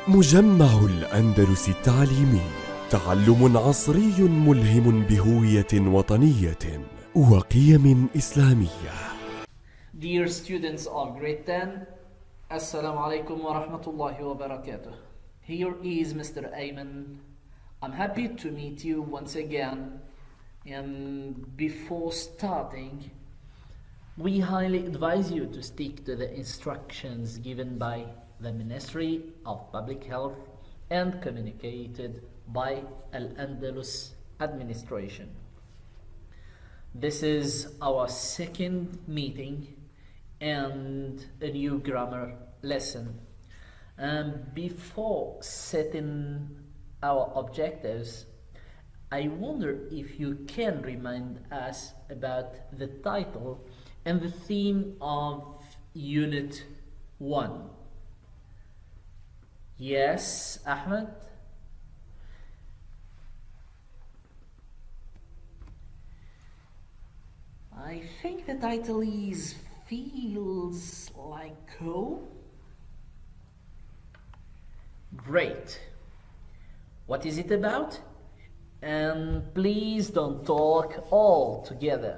مجمع الأندلس التعليمي، تعلم عصري ملهم بهوية وطنية وقيم إسلامية. Dear students of grade 10, Assalamu alaikum wa rahmatullahi wa barakatuh. Here is Mr. Ayman. I'm happy to meet you once again. And before starting, we highly advise you to stick to the instructions given by the Ministry of Public Health and communicated by Al-Andalus administration. This is our second meeting and a new grammar lesson. Before setting our objectives, I wonder if you can remind us about the title and the theme of Unit 1. Yes, Ahmed? I think the title is Feels Like Home. Great. What is it about? And please don't talk all together.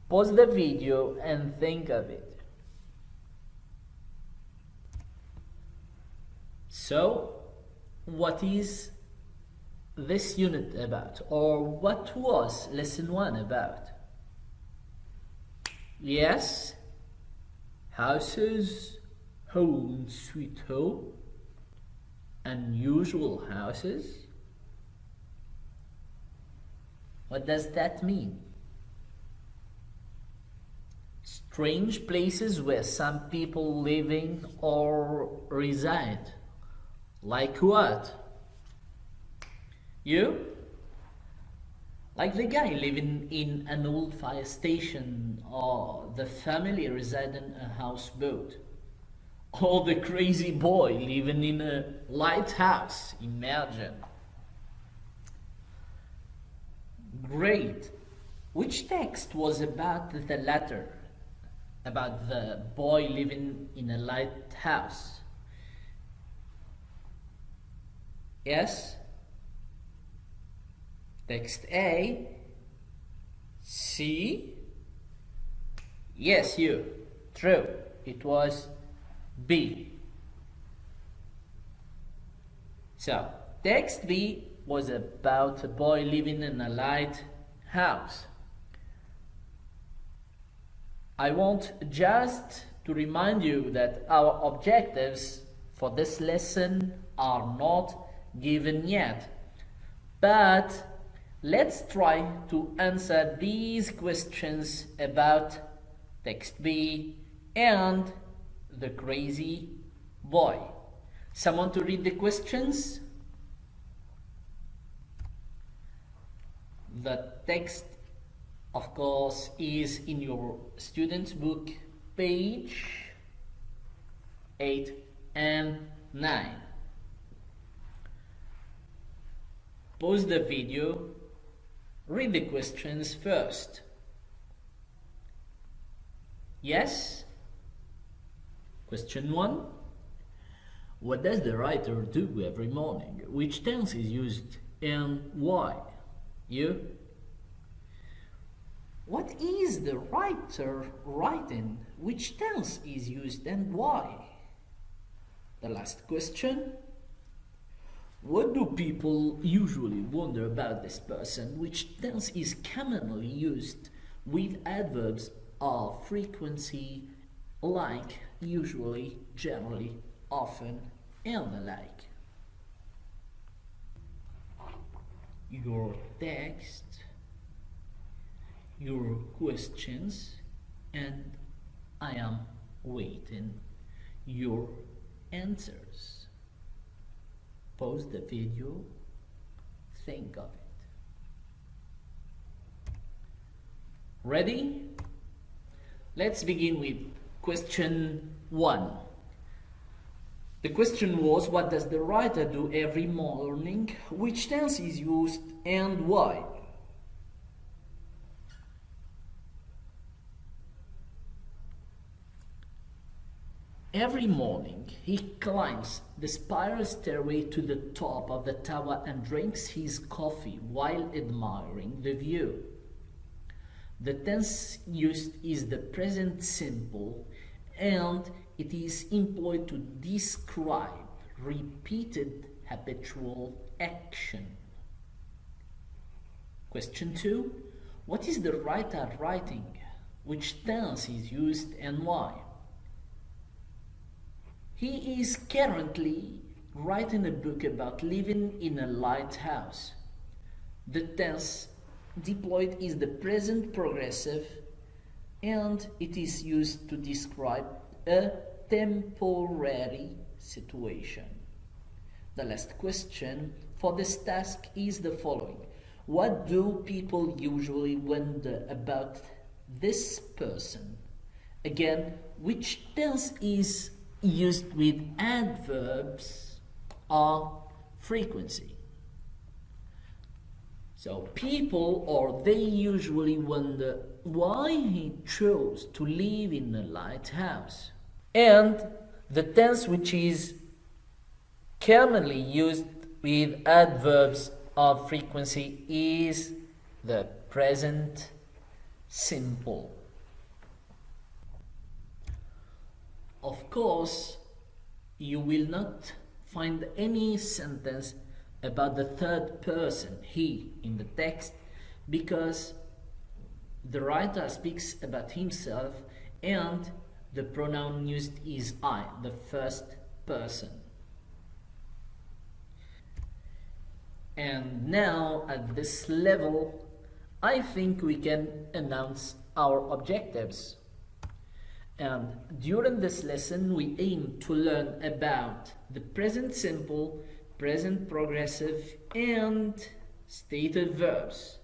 Pause the video and think of it. So, what is this unit about? Or what was lesson 1 about? Yes, houses, home sweet home, unusual houses. What does that mean? Strange places where some people living or reside. Like what? You? Like the guy living in an old fire station, or the family residing in a houseboat, or the crazy boy living in a lighthouse. Imagine. Great. Which text was about the latter? About the boy living in a lighthouse? Yes? Text A. C. Yes, you. True. It was B. So, text B was about a boy living in a lighthouse. I want just to remind you that our objectives for this lesson are not given yet, but let's try to answer these questions about text B and the crazy boy. Someone to read the questions? The text, of course, is in your student's book, page 8 and 9. Pause the video, read the questions first. Yes? Question 1. What does the writer do every morning? Which tense is used and why? You? What is the writer writing? Which tense is used and why? The last question. What do people usually wonder about this person? Which tense is commonly used with adverbs of frequency like usually, generally, often, and the like? Your text, your questions, and I am waiting your answers. Pause the video, think of it. Ready? Let's begin with question 1. The question was, what does the writer do every morning? Which tense is used and why? Every morning he climbs the spiral stairway to the top of the tower and drinks his coffee while admiring the view. The tense used is the present simple, and it is employed to describe repeated habitual action. Question 2. What is the writer writing? Which tense is used and why? He is currently writing a book about living in a lighthouse. The tense deployed is the present progressive, and it is used to describe a temporary situation. The last question for this task is the following. What do people usually wonder about this person? Again, which tense is used with adverbs or frequency? So people or they usually wonder why he chose to live in a lighthouse. And the tense which is commonly used with adverbs of frequency is the present simple. Of course, you will not find any sentence about the third person, he, in the text, because the writer speaks about himself and the pronoun used is I, the first person. And now at this level, I think we can announce our objectives. And during this lesson, we aim to learn about the present simple, present progressive, and stative verbs.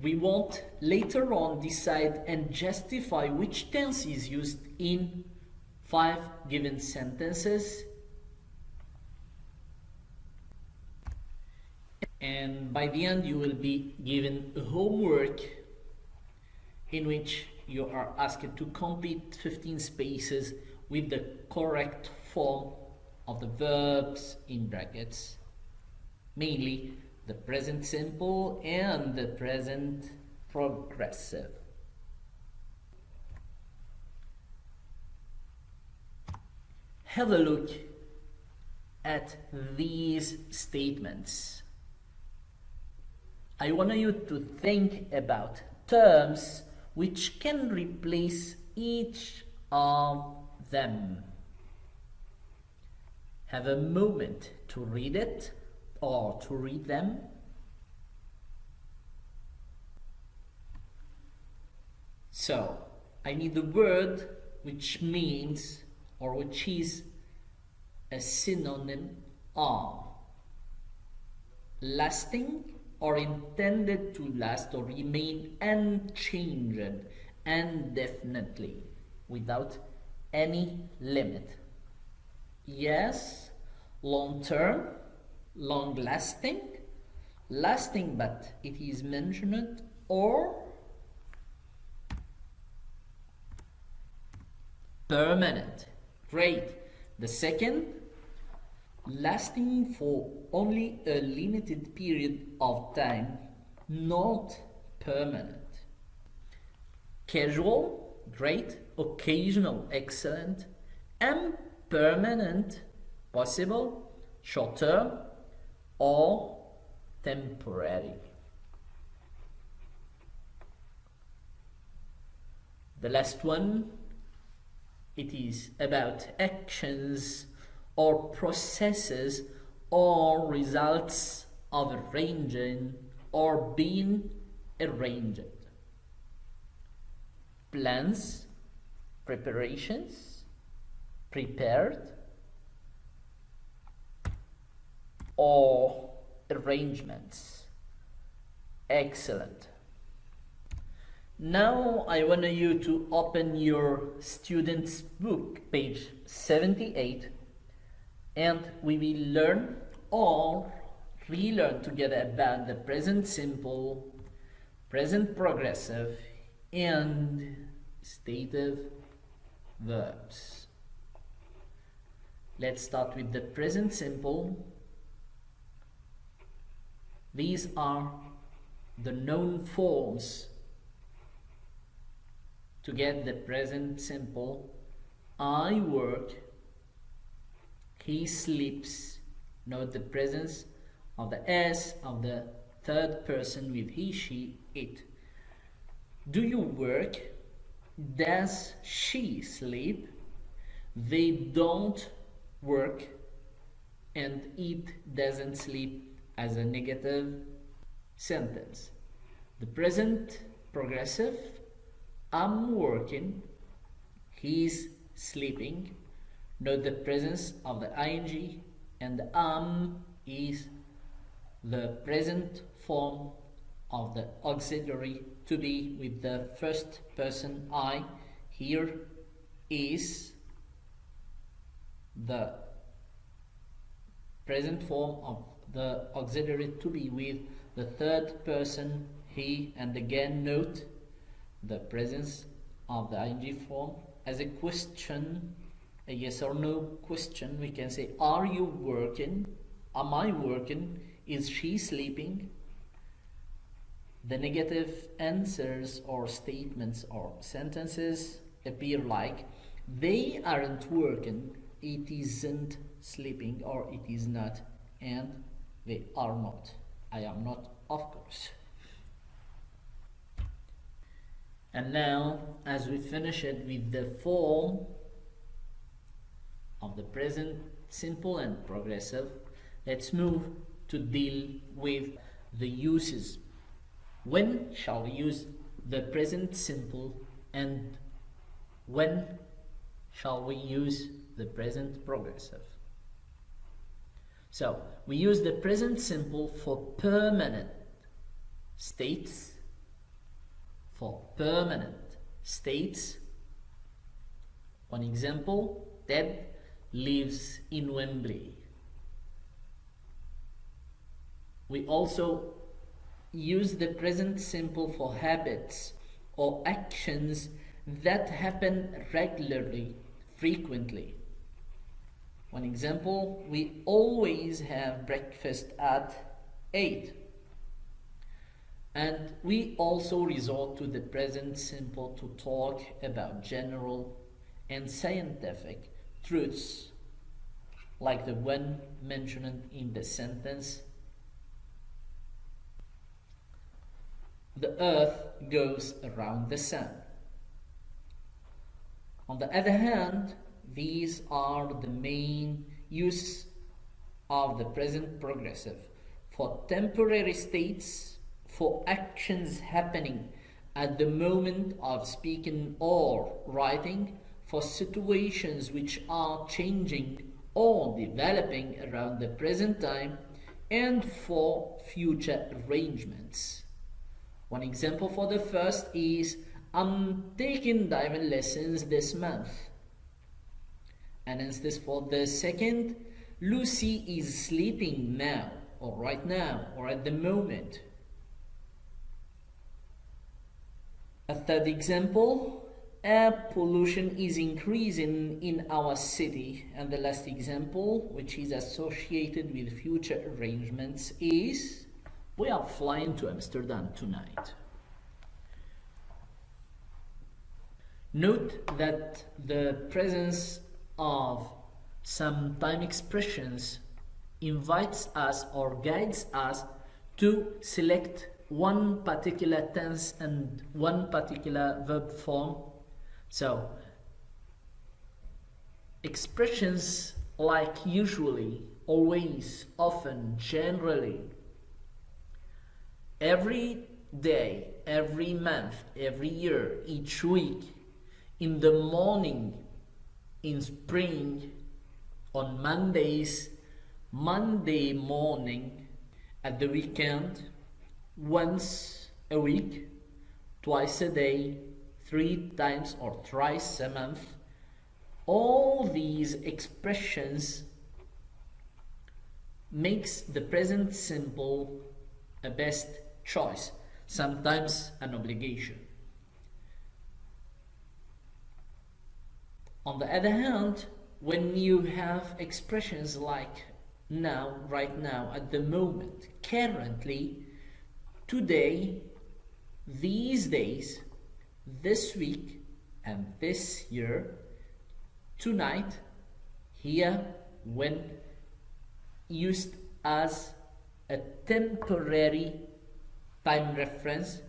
We won't later on decide and justify which tense is used in 5 given sentences. And by the end, you will be given a homework in which you are asked to complete 15 spaces with the correct form of the verbs in brackets, mainly the present simple and the present progressive. Have a look at these statements. I want you to think about terms which can replace each of them. Have a moment to read it or to read them. So, I need the word which means or which is a synonym of lasting or intended to last or remain unchanged indefinitely without any limit. Yes, long term, long lasting, lasting but it is mentioned, or permanent. Great. The second, lasting for only a limited period of time, not permanent. Casual, great. Occasional, excellent. Impermanent, possible, short term, or temporary. The last one, it is about actions or processes or results of arranging or being arranged. Plans, preparations, prepared, or arrangements. Excellent. Now I want you to open your student's book, page 78, and we will learn or relearn together about the present simple, present progressive, and stative verbs. Let's start with the present simple. These are the known forms to get the present simple. I work, he sleeps. Note the presence of the S of the third person with he, she, it. Do you work? Does she sleep? They don't work, and it doesn't sleep as a negative sentence. The present progressive, I'm working, he's sleeping. Note the presence of the ing, and the is the present form of the auxiliary to be with the first person I. Here is the present form of the auxiliary to be with the third person he, and again note the presence of the ing form as a question, a yes or no question. We can say, are you working? Am I working? Is she sleeping? The negative answers or statements or sentences appear like, they aren't working, it isn't sleeping, or it is not, and they are not. I am not, of course. And now, as we finish it with the form of the present simple and progressive, let's move to deal with the uses. When shall we use the present simple, and when shall we use the present progressive? So, we use the present simple for permanent states. For permanent states, one example, Ted lives in Wembley. We also use the present simple for habits or actions that happen regularly, frequently. One example, we always have breakfast at 8. And we also resort to the present simple to talk about general and scientific truths, like the one mentioned in the sentence, the earth goes around the sun. On the other hand, these are the main use of the present progressive for temporary states, for actions happening at the moment of speaking or writing, for situations which are changing or developing around the present time, and for future arrangements. One example for the first is, I'm taking diving lessons this month. An instance for the second, Lucy is sleeping now, or right now, or at the moment. A third example, air pollution is increasing in our city. And the last example, which is associated with future arrangements, is, we are flying to Amsterdam tonight. Note that the presence of some time expressions invites us or guides us to select one particular tense and one particular verb form. So, expressions like usually, always, often, generally, every day, every month, every year, each week, in the morning, in spring, on Mondays, Monday morning, at the weekend, once a week, twice a day, 3 times or thrice a month. All these expressions makes the present simple a best choice, sometimes an obligation. On the other hand, when you have expressions like now, right now, at the moment, currently, today, these days, this week, and this year, tonight, here, when used as a temporary time reference,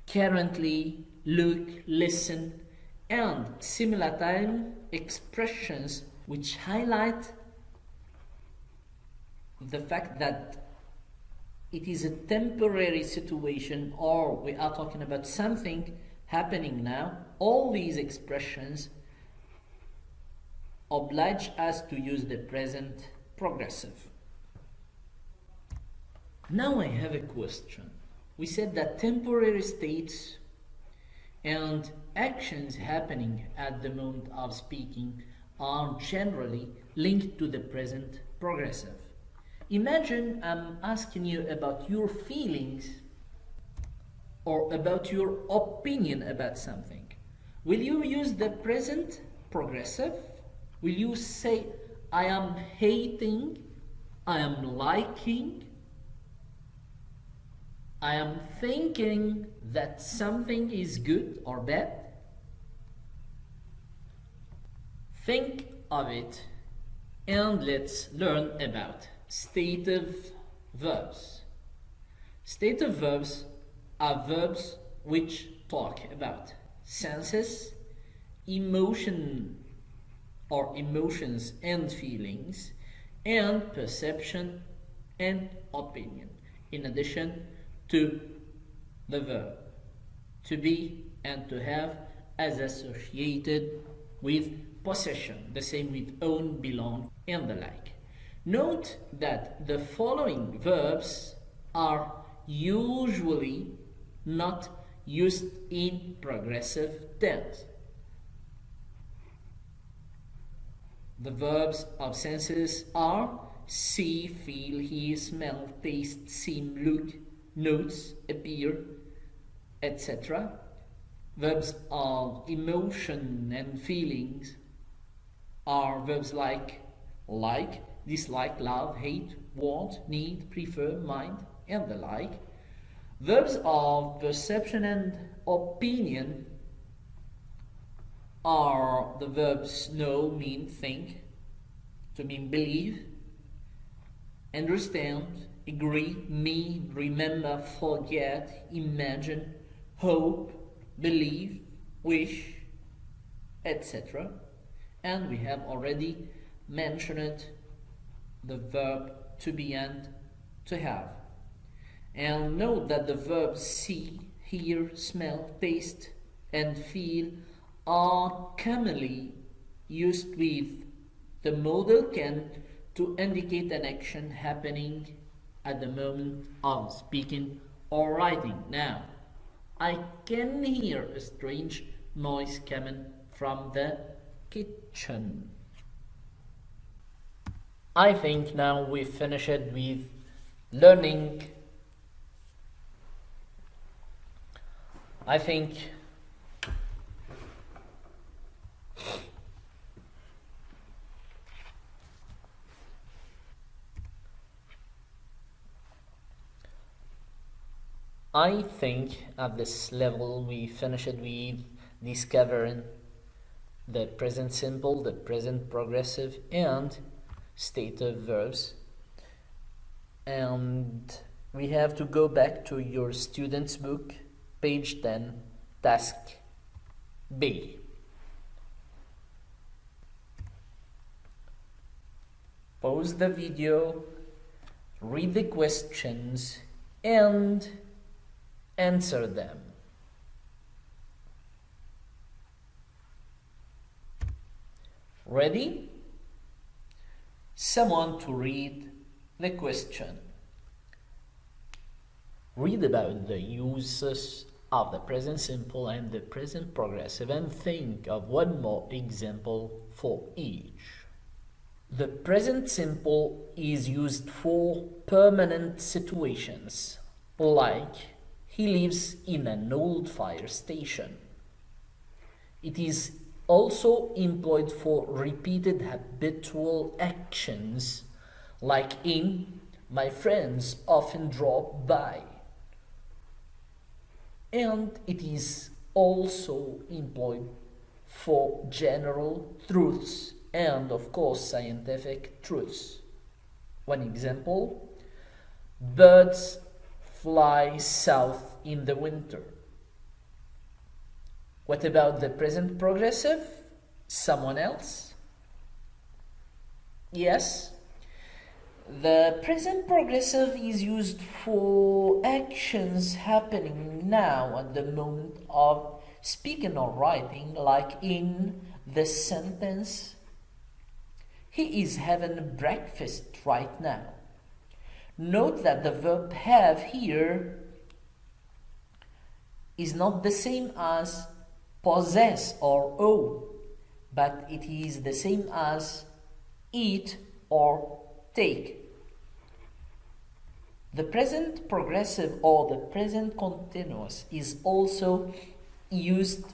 currently, look, listen, and similar time expressions which highlight the fact that it is a temporary situation, or we are talking about something happening now. All these expressions oblige us to use the present progressive. Now I have a question. We said that temporary states and actions happening at the moment of speaking are generally linked to the present progressive. Imagine I'm asking you about your feelings or about your opinion about something. Will you use the present progressive? Will you say, I am hating, I am liking, I am thinking that something is good or bad? Think of it and let's learn about stative verbs. Stative verbs are verbs which talk about senses, emotion or emotions and feelings, and perception and opinion, in addition to the verb to be and to have as associated with possession, the same with own, belong, and the like. Note that the following verbs are usually not used in progressive tense. The verbs of senses are see, feel, hear, smell, taste, seem, look, notice, appear, etc. Verbs of emotion and feelings are verbs like, dislike, love, hate, want, need, prefer, mind, and the like. Verbs of perception and opinion are the verbs know, mean, think, to mean believe, understand, agree, mean, remember, forget, imagine, hope, believe, wish, etc. And we have already mentioned the verb to be and to have. And note that the verbs see, hear, smell, taste, and feel are commonly used with the modal can to indicate an action happening at the moment of speaking or writing. Now, I can hear a strange noise coming from the kitchen. I think now we finished with learning. I think at this level we finished with discovering the present simple, the present progressive, and stative verbs. And we have to go back to your student's book, page 10, task B. Pause the video, read the questions, and answer them. Ready? Someone to read the question. Read about the uses of the present simple and the present progressive and think of one more example for each. The present simple is used for permanent situations, like he lives in an old fire station. It is also employed for repeated habitual actions, like in my friends often drop by. And it is also employed for general truths and, of course, scientific truths. One example: birds fly south in the winter. What about the present progressive? Someone else? Yes. The present progressive is used for actions happening now at the moment of speaking or writing, like in the sentence, he is having breakfast right now. Note that the verb have here is not the same as possess or own, but it is the same as eat or take. The present progressive or the present continuous is also used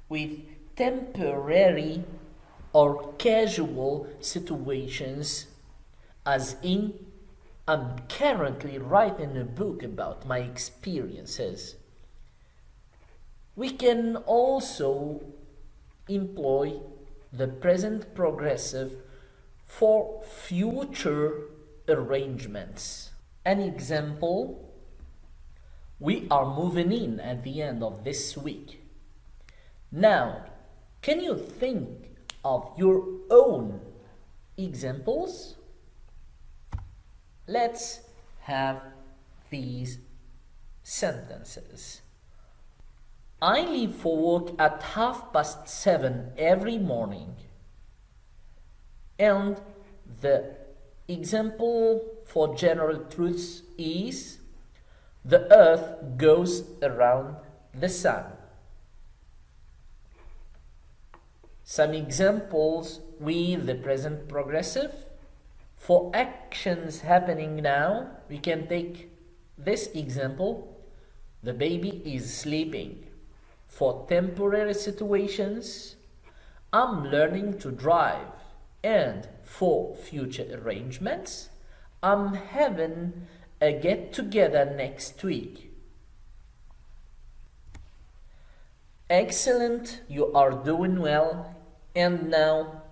with temporary or casual situations, as in, I'm currently writing a book about my experiences. We can also employ the present progressive for future arrangements. An example: we are moving in at the end of this week. Now, can you think of your own examples? Let's have these sentences. I leave for work at 7:30 every morning. And the example for general truths is, the earth goes around the sun. Some examples with the present progressive. For actions happening now, we can take this example: the baby is sleeping. For temporary situations, I'm learning to drive. And for future arrangements, I'm having a get-together next week. Excellent, you are doing well. And now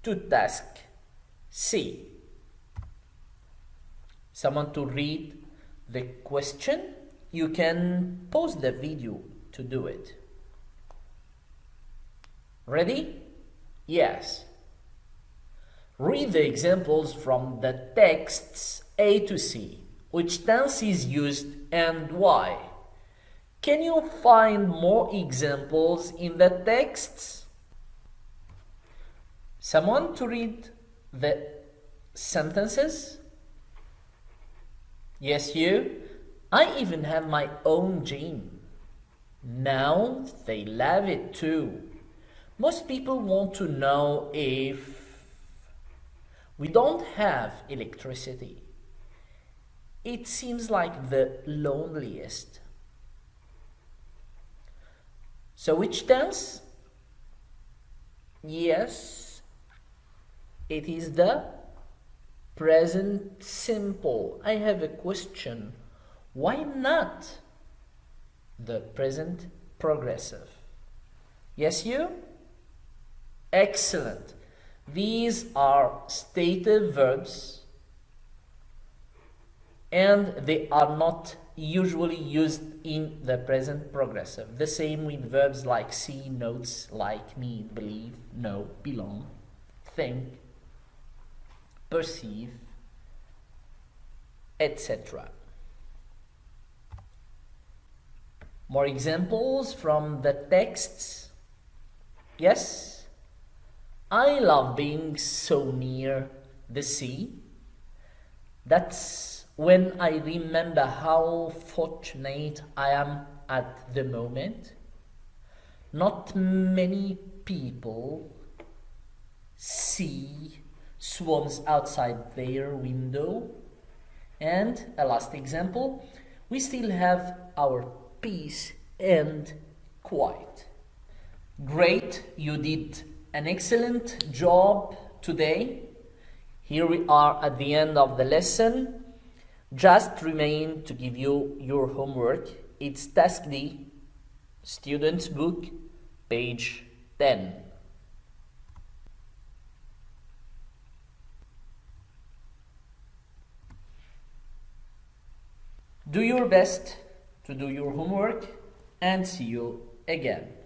to task C. Someone to read the question? You can pause the video to do it. Ready? Yes. Read the examples from the texts A to C. Which tense is used and why? Can you find more examples in the texts? Someone to read the sentences? Yes, you? I even have my own gene. Now they love it too. Most people want to know if we don't have electricity. It seems like the loneliest. So which tense? Yes, it is the present simple. I have a question. Why not the present progressive? Yes, you? Excellent. These are stative verbs and they are not usually used in the present progressive. The same with verbs like see, notes, like, need, believe, know, belong, think, perceive, etc. More examples from the texts. Yes, I love being so near the sea. That's when I remember how fortunate I am at the moment. Not many people see swans outside their window. And a last example, we still have our peace and quiet. Great, you did an excellent job today. Here we are at the end of the lesson. Just remain to give you your homework. It's task D, student's book, page 10. Do your best to do your homework and see you again.